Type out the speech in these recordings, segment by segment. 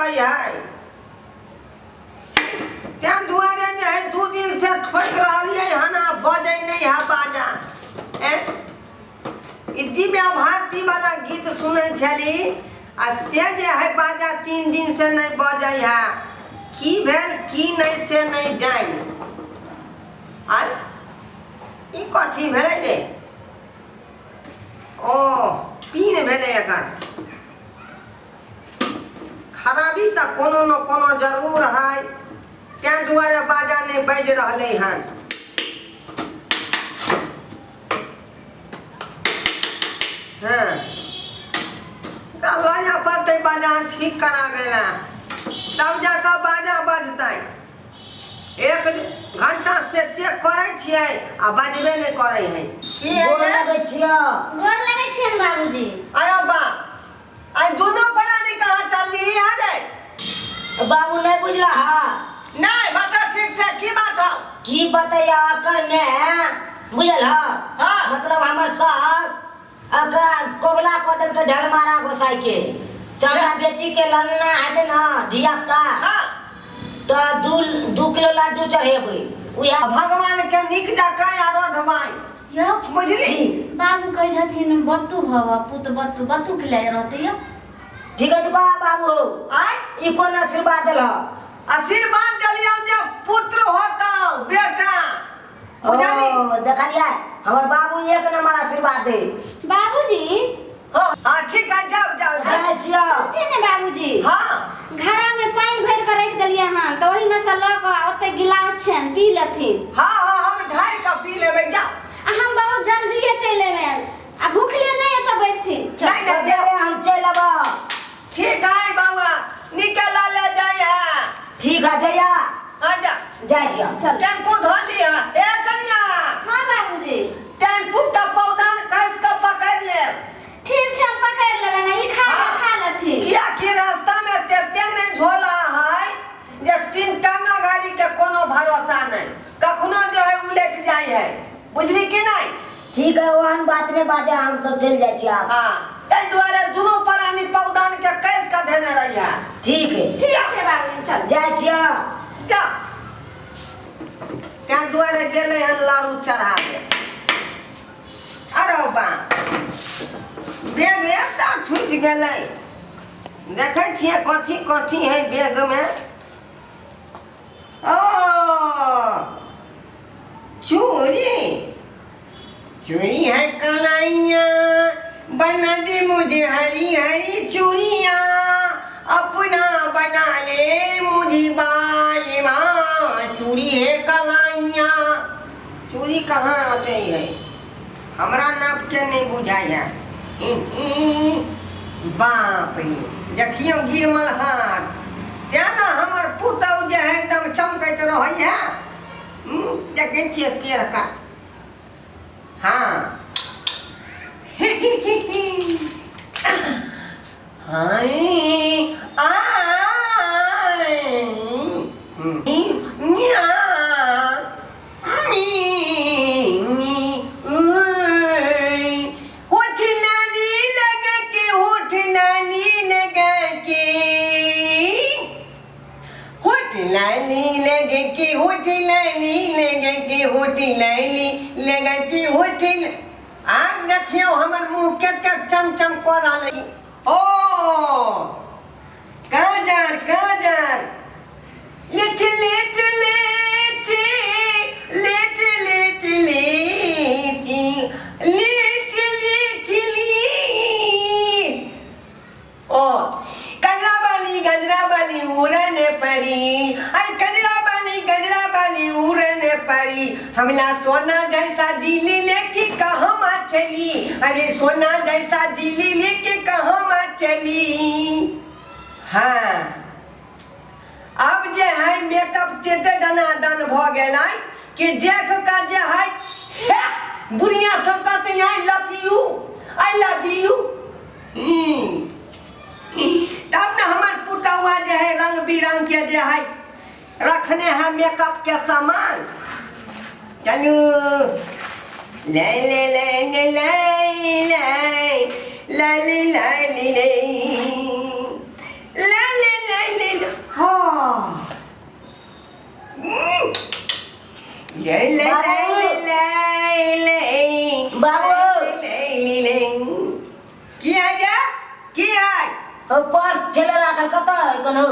रही है क्या दुआरे जे है 2 दिन से ठोक रही है हना बजे नहीं है बाजा दिव्या भारती वाला गीत सुने छली आ से जे है बाजा 3 दिन से नहीं बजे है की भेल की नहीं से नहीं जाई आ ई कथी भेले रे ओ पीन भेले एकर खराबी तो कोनो न कोनो जरूर है क्या दुआरे बाजा नहीं बज रहले हन हाँ लजा पड़ते बाजा ठीक करा गया तब जाकर बाजा बजते 1 घंटा से चेक करे छिए आ बजबे नहीं करे है की है गोर लगे छिए बाबूजी अरे बा आई दोनों प्राणी कहां चली है रे बाबू नहीं बुझला हा नहीं बता ठीक से की बात है की बताया कर में बुझल हा हां मतलब हमर सास अगर कोबला कदर के ढल मारा गोसाई के सारा बेटी के लन्ना है ना धिया पुता हां तो 2 किलो लड्डू चढ़ेबै उया भगवान के निक जका आराधमाई यो बुझली बाबू कह छथिन बत्तू भव पुत बत्तू के ले रहते यो ठीक है बा बाबू आई ई कोन आशीर्वाद दल आशीर्वाद दलिया जे पुत्र होता बेटा बुझली देखा लिया हमर बाबू 1 नंबर आशीर्वाद दे बाबूजी हां ठीक है जाओ जाओ जाय छियो सुनते ने बाबूजी हां घरा में पानी भर के रख देलिए हां तो ओही में से ल के ओते गिलास छन पी लेथिन हां हां हम ढाई का पी लेबे जाओ हम बहुत जल्दी चले में आ भूखले नहीं त बैठथिन नहीं दे हम चलबा ठीक है बाबा निकल ले जाए ठीक है जया हां जा जाय छियो चल टेम्पू धो लिया ए कन्या हां बाबूजी टेम्पू का पौधान कस के पकड़ ले ठीक छै पकड़ लेबे ना ई खा लेथिन किया कि रास्ता में तेते नहीं झोला है जे 3 टंगा गाड़ी के कोनो भरोसा नहीं कखनो जो है उलट जाय है बुझली कि नहीं ठीक है ओहन बात ने बाजे हम सब चल जाय छी आप हां तै द्वारे दोनों प्राणी पौधान के कस के देने रहिया ठीक है बाबूजी चल जाय छियो जा क्या द्वारे गेले हन लारू चढ़ा दे अरे बा बैग एकटा छूट गेलै देखे छिए कथी कथी है बैग में ओ चूड़ी है कलाइया बना दे मुझे हरी हरी चूड़ियाँ अपना बना ले मुझे बालिमा चूड़ी है कलाइया चूड़ी कहाँ आते है हमरा नाप के नहीं बुझाया बाप रे देखियो गिरमल हाथ क्या ना हमर पुतौ जे है एकदम चमकैत रहै है देखे छिए पेड़ का हाँ आग देखियो हमर मुंह के चमचम कर रहले ओ काजर काजर लेट लेट लेट लेट लेट लेट लेट लेट ओ गजरा वाली उड़ने परी अरे गजरा वाली उड़ने परी हमला सोना जैसा दिल्ली लेके कहाँ चली अरे सोना जैसा दिल्ली लेके कहाँ चली हाँ अब जे है मेकअप तेते दनादन भ गेलै कि देख कर जे है दुनिया सब कहते आई लव यू तब न हमर पुतौआ जे है रंग बिरंग के जे है रखने हैं मेकअप के सामान चलू ले ले ले ले ले ले ले ले ले ले ले ले ले ले और पर्स छेले राखल कत कोनो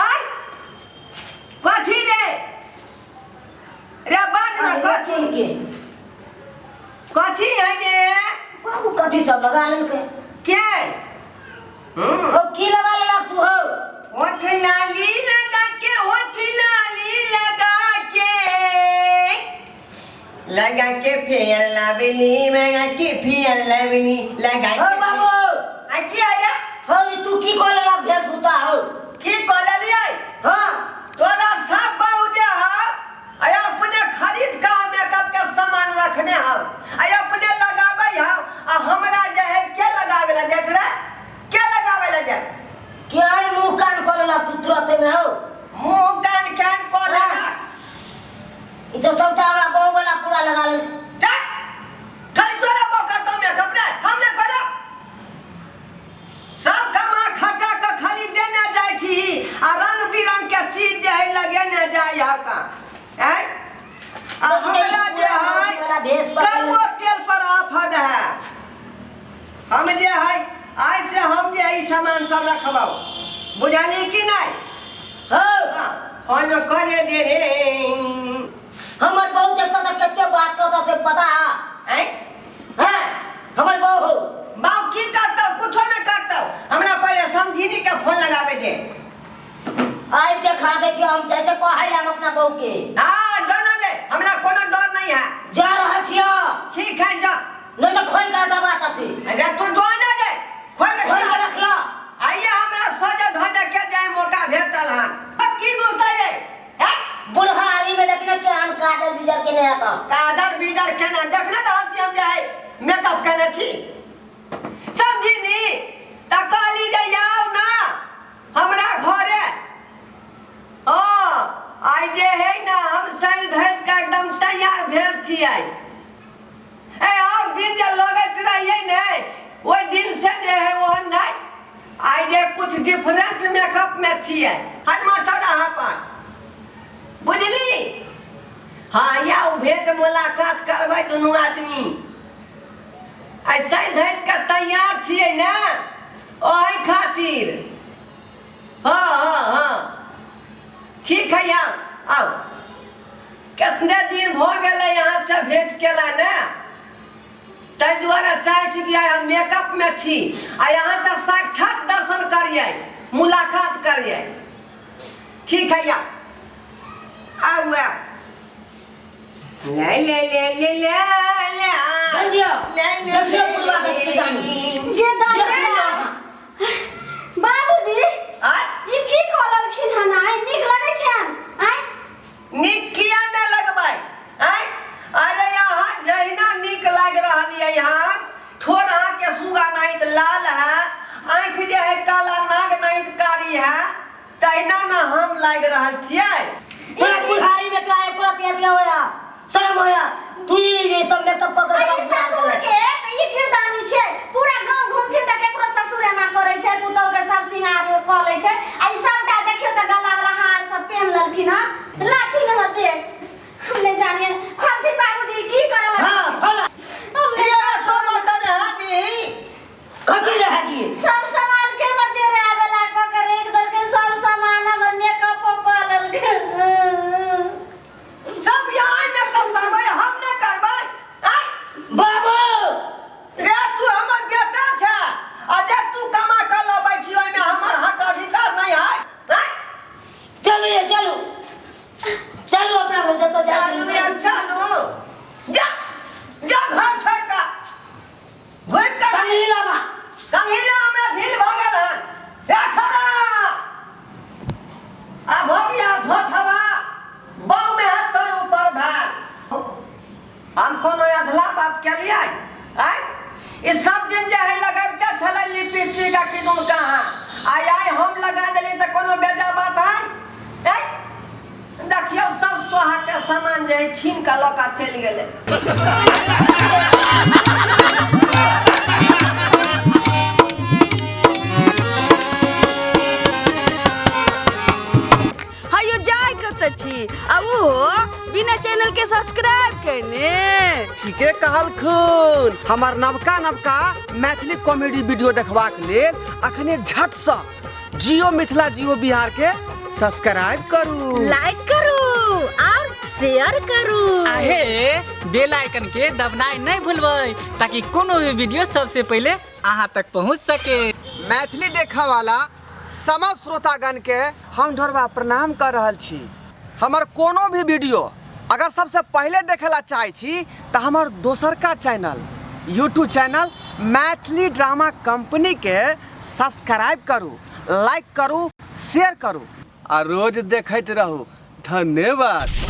आय कथी रे बाज ना कथी के कथी है ये बाबू कथी सब लगा लेलके के ओ की लगा लेलक तू हो ओठ लाली लगा के फेयर लावली लगा के फेयर लावली लगा ओ के बाबू आ की आया हो तू की को लेलक भेस भूता हो की कहली आई हां तोरा सब बाऊ जे है आय अपने खरीद का मेकअप के सामान रखने हो आय अपने लगावे हो आ हमरा जे है के लगावे ला देख रे के लगावे ला जे केहन मुंह कान को लेलक तू तुरंत में हो मुंह कान कान को लगा ई जो सबटा हमरा बहु वाला पूरा लगा ले खाली तोरा बकतो मेकअप रे हम ने करो सब कमा खटा के खाली देने जाय छी आ रंग बिरंग के चीज जे है लगेने जाय हा का हैं आ हमरा जे है करुओ तेल पर आफत है हम जे है आज से हम जे है सामान सब रखबाओ बुझाली कि नहीं हो फोन करे दे रे हमर बहु जब तक कते बात करता से पता है हैं हमर बहु हो बाप की करता कुछो नहीं करता हमरा पहले समझीनी के फोन लगावे दे आई देखा दे छी हम चाहे कहै हम अपना बहु के हां जाना ले हमरा कोनो डर नहीं है जा रहल छियो ठीक है जा नहीं तो खोल का दबा तसी अरे तू जाना ले खोल खोल के के रख ला आइए हमरा सजे धजे के जाए मौका भेटल हन अब की गुस्सा रे हैं बुढ़ारी में देखने के हम काजल बिजर के नहीं आता कादर बीदर के ना देखने रहल छी हम जाए मेकअप करने छी समझीनी त कहली जे आओ ना हमरा घरे ओ आई जे है ना हम सही धज के एकदम तैयार भेल छियै ए और दिन जे लगत रहिए ने ओइ दिन से जे है वो नहीं आई जे कुछ डिफरेंट मेकअप में छियै हज माथा रहा पर बुझली हाँ या भेंट मुलाकात करबै दुनू आदमी ऐसा धज के तैयार छियै ना ओहि खातिर हाँ ठीक है यहाँ आओ कितने दिन भ गए यहाँ से भेंट केला ना ताहि दुआरे चाहे छी कि हम मेकअप में छी आ यहाँ से साक्षात दर्शन करिए मुलाकात करिए ठीक है यहाँ आओ ले ले ले ले ले ये दादा बाबूजी ई की कहलखिन हन आइ नीक लगै छन आइ नीक किया न लगबै आइ अरे यहाँ जहिना नीक लाग रहल है यहाँ ठोर अहाँ के सुगा नाहित लाल है आँख जे है काला नाग नाहित कारी है तहिना न हम लाग रहल छियै तोरा बुढ़ारी में तोरा एको रति अथी होया शर्म होया तू ये सब मेकअप कर अरे ससुर के ई किरदानी छै पूरा गांव घूमथिन त केकरो ससुर ना करै छै पुतौ के सब सिंगार क लै छै आई सबटा देखियो त गला वाला हार सब पहन ललखिन ह लाठी नंबर पे हमने जानिए खोलती बाबूजी की करल हां खोला ये तो मत हादी कथी रह दिए सब सामान के मर्जी रे आवेला को के रेख दल के सब सामान हमर मेकअप क ललके सब यहाँ मेकअप करबै हम न करबै बाबू रे तू हमर बेटा छै आ जे तू कमा के लबै छी ओइ में हमर हक अधिकार नहीं है चलो ये चलो चलो अपना घर जतो जा चलू या चलू जा जा घर छोड़ के घुम के संगी लावा संगीला हमरा ढील भ गेल है रे छोरा आ भगिया धोथवा बाऊ में हाथ तो ऊपर भार हम कोनो अधला बात के लिए आय ये सब दिन जे है लगाते छले लिपस्टिक का किदुन कहां आय आय हम लगा देली त कोनो बेजा बात है देखियो सब सोहा के सामान जे है छीन के लका चल गेले हायो जाय कत छी आ वो बिना चैनल के सब्सक्राइब करने। ठीके कहल खून। हमार नवका मैथिली कॉमेडी वीडियो देखबाक लेल अखने झट से जियो मिथिला जियो बिहार के सब्सक्राइब करू, लाइक करू और शेयर करू। आहे बेल आइकन के दबनाई नहीं भूलबै ताकि कोनो भी वीडियो सबसे पहले अहाँ तक पहुँच सके। मैथिली देखा वाला समस्त श्रोतागण के हम ढोरबा प्रणाम कर रहल छी। हमार कोनो भी वीडियो अगर सबसे पहले देखेला चाहे छी तो हमार दोसर का channel YouTube channel Maithili drama company के सब्सक्राइब करू, लाइक करू, शेयर करू और रोज देखते रहू। धन्यवाद।